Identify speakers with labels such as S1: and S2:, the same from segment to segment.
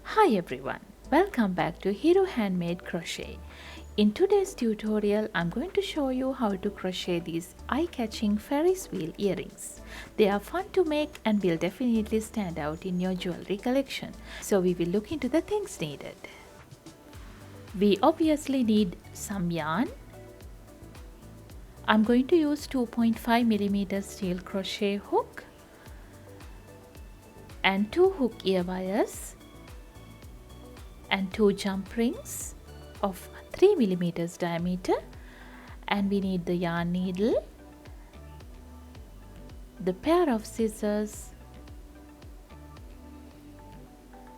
S1: Hi everyone, welcome back to Hero Handmade Crochet. In today's tutorial, I'm going to show you how to crochet these eye-catching Ferris wheel earrings. They are fun to make and will definitely stand out in your jewelry collection. So we will look into the things needed. We obviously need some yarn. I'm going to use 2.5mm steel crochet hook and 2 hook ear wires and 2 jump rings of 3mm diameter, and we need the yarn needle, the pair of scissors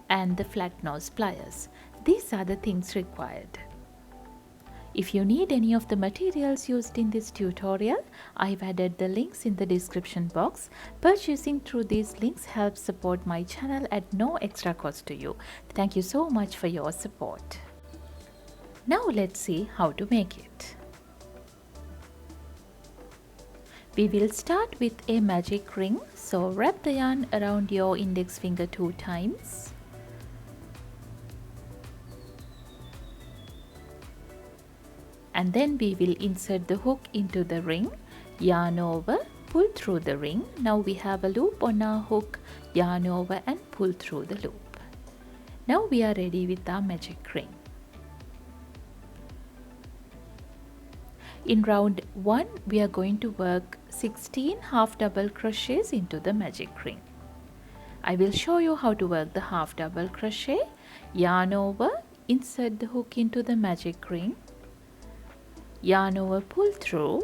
S1: and the flat nose pliers. These are the things required. If you need any of the materials used in this tutorial, I've added the links in the description box. Purchasing through these links helps support my channel at no extra cost to you. Thank you so much for your support. Now let's see how to make it. We will start with a magic ring, so wrap the yarn around your index finger 2 times. And then we will insert the hook into the ring, yarn over, pull through the ring. Now we have a loop on our hook, yarn over and pull through the loop. Now we are ready with our magic ring. In round 1, we are going to work 16 half double crochets into the magic ring. I will show you how to work the half double crochet. Yarn over, insert the hook into the magic ring, yarn over, pull through.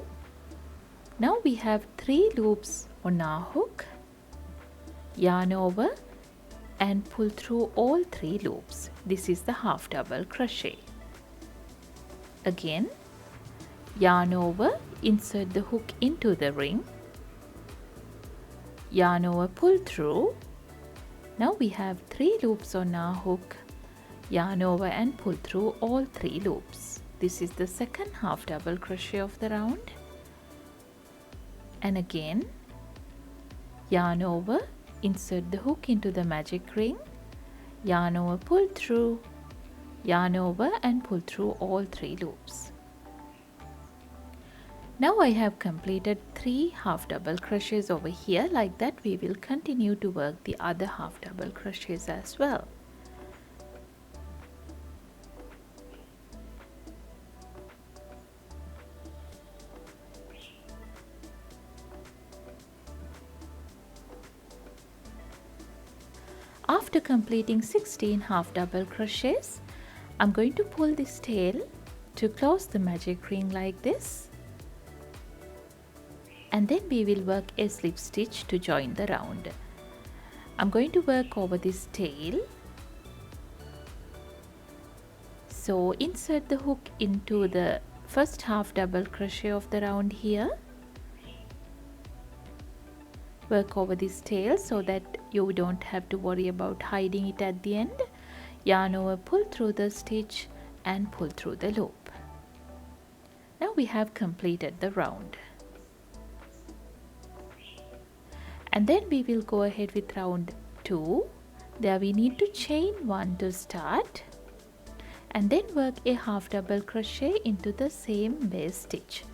S1: Now we have 3 loops on our hook, yarn over and pull through all 3 loops. This is the half double crochet. Again, yarn over, insert the hook into the ring, yarn over, pull through. Now we have 3 loops on our hook, yarn over and pull through all 3 loops. This is the second half double crochet of the round. And again, yarn over, insert the hook into the magic ring, yarn over, pull through, yarn over and pull through all 3 loops. Now I have completed 3 half double crochets over here. Like that we will continue to work the other half double crochets as well. After completing 16 half double crochets, I'm going to pull this tail to close the magic ring like this, and then we will work a slip stitch to join the round. I'm going to work over this tail. So insert the hook into the first half double crochet of the round here. Work over this tail so that you don't have to worry about hiding it at the end. Yarn over, pull through the stitch and pull through the loop. Now we have completed the round. And then we will go ahead with round 2. There we need to chain 1 to start and then work a half double crochet into the same base stitch.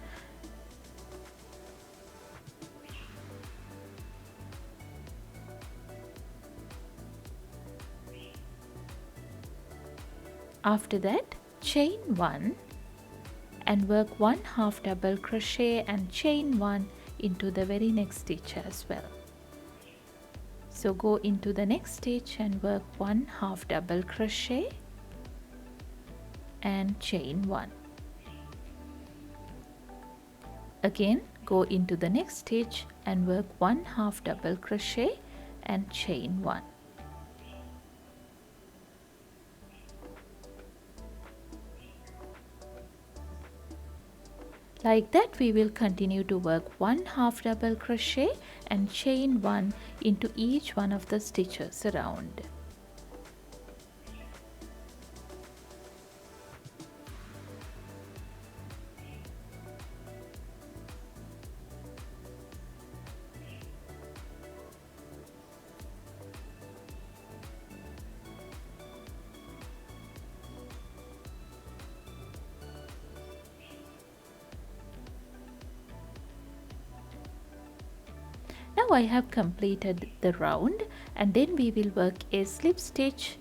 S1: After that, chain 1 and work 1 half double crochet and chain 1 into the very next stitch as well. So go into the next stitch and work 1 half double crochet and chain 1. Again, go into the next stitch and work 1 half double crochet and chain 1. Like that we will continue to work 1 half double crochet and chain 1 into each one of the stitches around. Now I have completed the round, and then we will work a slip stitch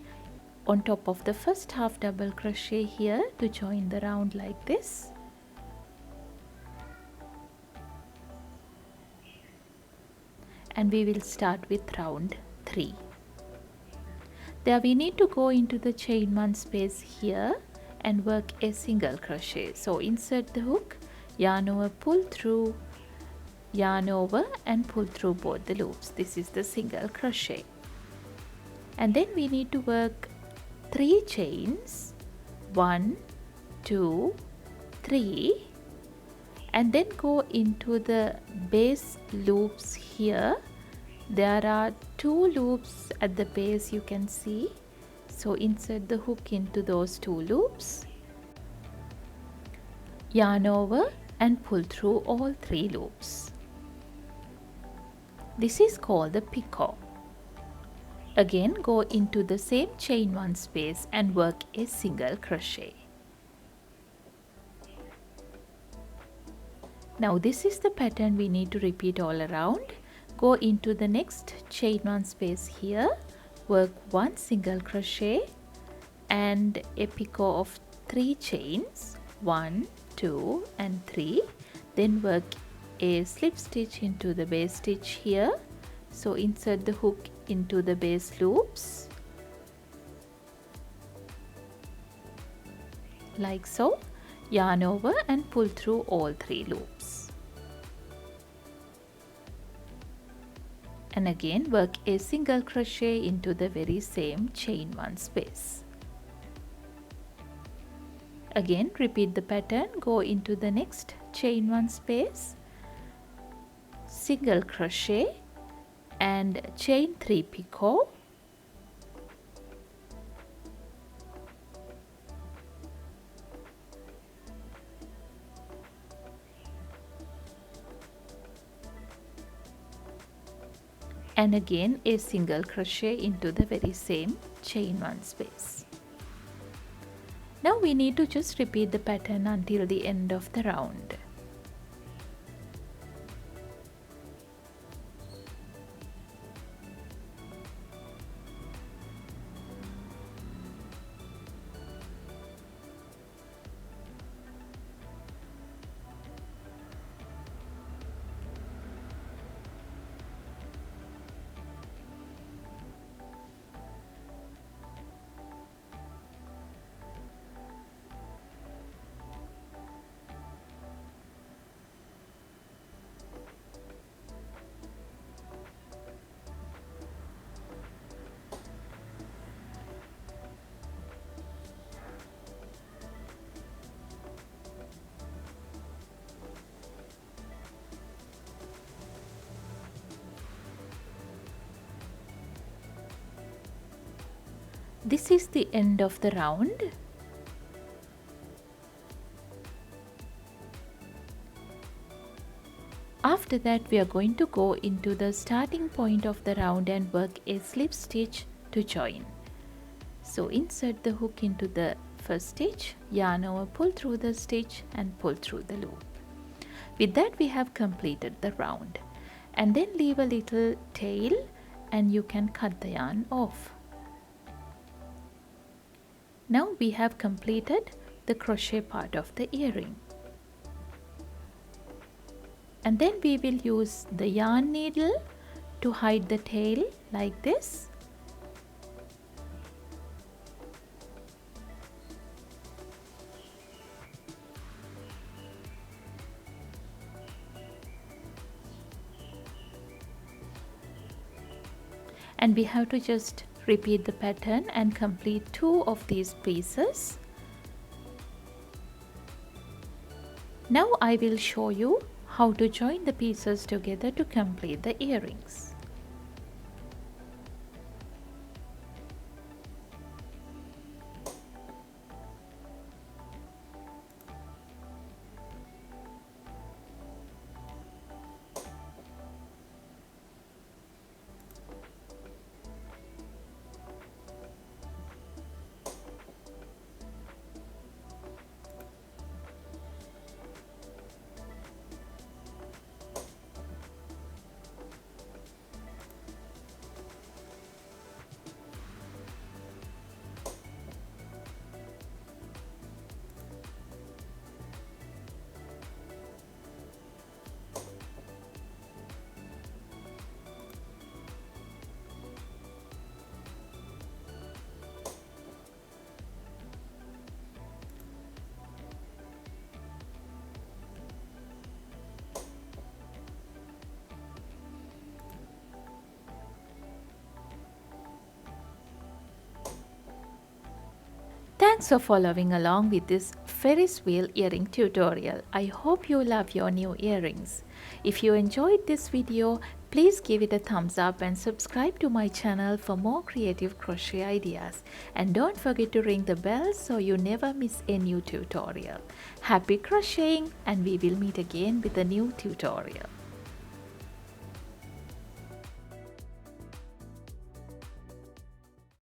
S1: on top of the first half double crochet here to join the round like this. And we will start with round 3. There we need to go into the chain 1 space here and work a single crochet. So insert the hook, yarn over, pull through, yarn over and pull through both the loops. This is the single crochet. And then we need to work 3 chains, 1, 2, 3, and then go into the base loops here. There are 2 loops at the base, you can see. So insert the hook into those 2 loops, yarn over and pull through all 3 loops. This is called the picot. Again, go into the same chain 1 space and work a single crochet. Now this is the pattern we need to repeat all around. Go into the next chain 1 space here, work 1 single crochet and a picot of 3 chains, 1, 2 and 3. Then work a slip stitch into the base stitch here. So insert the hook into the base loops like so, yarn over and pull through all 3 loops. And again work a single crochet into the very same chain 1 space. Again repeat the pattern, go into the next chain 1 space, single crochet and chain 3 picot, and again a single crochet into the very same chain 1 space. Now we need to just repeat the pattern until the end of the round. This is the end of the round. After that we are going to go into the starting point of the round and work a slip stitch to join. So insert the hook into the first stitch, yarn over, pull through the stitch and pull through the loop. With that we have completed the round, and then leave a little tail and you can cut the yarn off. Now we have completed the crochet part of the earring. And then we will use the yarn needle to hide the tail like this. And we have to just repeat the pattern and complete 2 of these pieces. Now I will show you how to join the pieces together to complete the earrings. Thanks for following along with this Ferris wheel earring tutorial. I hope you love your new earrings. If you enjoyed this video, please give it a thumbs up and subscribe to my channel for more creative crochet ideas. And don't forget to ring the bell so you never miss a new tutorial. Happy crocheting, and we will meet again with a new tutorial.